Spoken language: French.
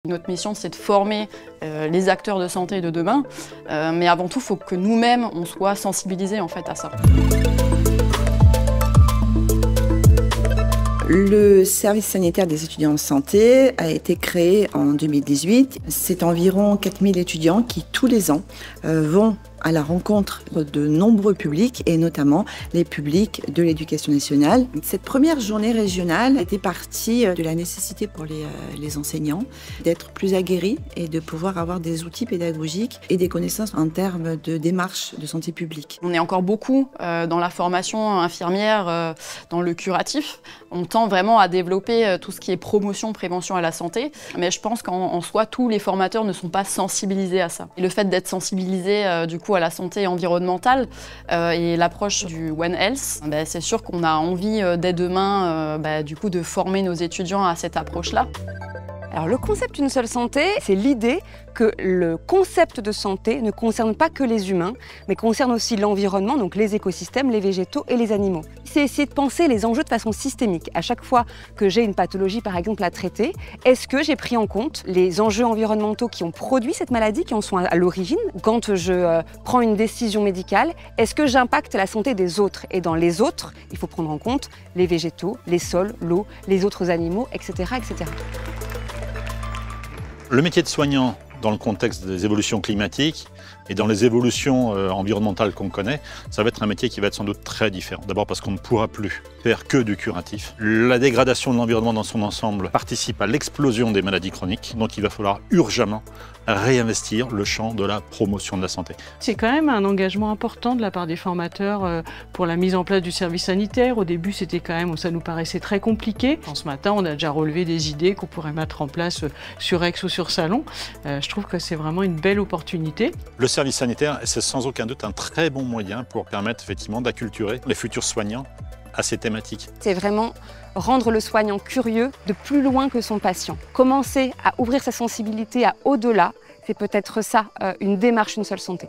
Notre mission, c'est de former les acteurs de santé de demain, mais avant tout, il faut que nous-mêmes, on soit sensibilisés en fait à ça. Le service sanitaire des étudiants en santé a été créé en 2018. C'est environ 4000 étudiants qui, tous les ans, vont à la rencontre de nombreux publics et notamment les publics de l'éducation nationale. Cette première journée régionale était partie de la nécessité pour les enseignants d'être plus aguerris et de pouvoir avoir des outils pédagogiques et des connaissances en termes de démarche de santé publique. On est encore beaucoup dans la formation infirmière, dans le curatif. On tend vraiment à développer tout ce qui est promotion, prévention à la santé, mais je pense qu'en soi, tous les formateurs ne sont pas sensibilisés à ça. Et le fait d'être sensibilisé du coup à la santé environnementale et l'approche du One Health, c'est sûr qu'on a envie dès demain du coup de former nos étudiants à cette approche-là. Alors le concept d'une seule santé, c'est l'idée que le concept de santé ne concerne pas que les humains, mais concerne aussi l'environnement, donc les écosystèmes, les végétaux et les animaux. C'est essayer de penser les enjeux de façon systémique. À chaque fois que j'ai une pathologie, par exemple, à traiter, est-ce que j'ai pris en compte les enjeux environnementaux qui ont produit cette maladie, qui en sont à l'origine? Quand je prends une décision médicale, est-ce que j'impacte la santé des autres? Et dans les autres, il faut prendre en compte les végétaux, les sols, l'eau, les autres animaux, etc., etc. Le métier de soignant, dans le contexte des évolutions climatiques et dans les évolutions environnementales qu'on connaît, ça va être un métier qui va être sans doute très différent. D'abord parce qu'on ne pourra plus faire que du curatif. La dégradation de l'environnement dans son ensemble participe à l'explosion des maladies chroniques, donc il va falloir urgemment réinvestir le champ de la promotion de la santé. C'est quand même un engagement important de la part des formateurs pour la mise en place du service sanitaire. Au début, c'était quand même, ça nous paraissait très compliqué. Ce matin, on a déjà relevé des idées qu'on pourrait mettre en place sur Aix ou sur Salon. Je trouve que c'est vraiment une belle opportunité. Le service sanitaire, c'est sans aucun doute un très bon moyen pour permettre effectivement d'acculturer les futurs soignants à ces thématiques. C'est vraiment rendre le soignant curieux de plus loin que son patient. Commencer à ouvrir sa sensibilité à au-delà, c'est peut-être ça, une démarche, une seule santé.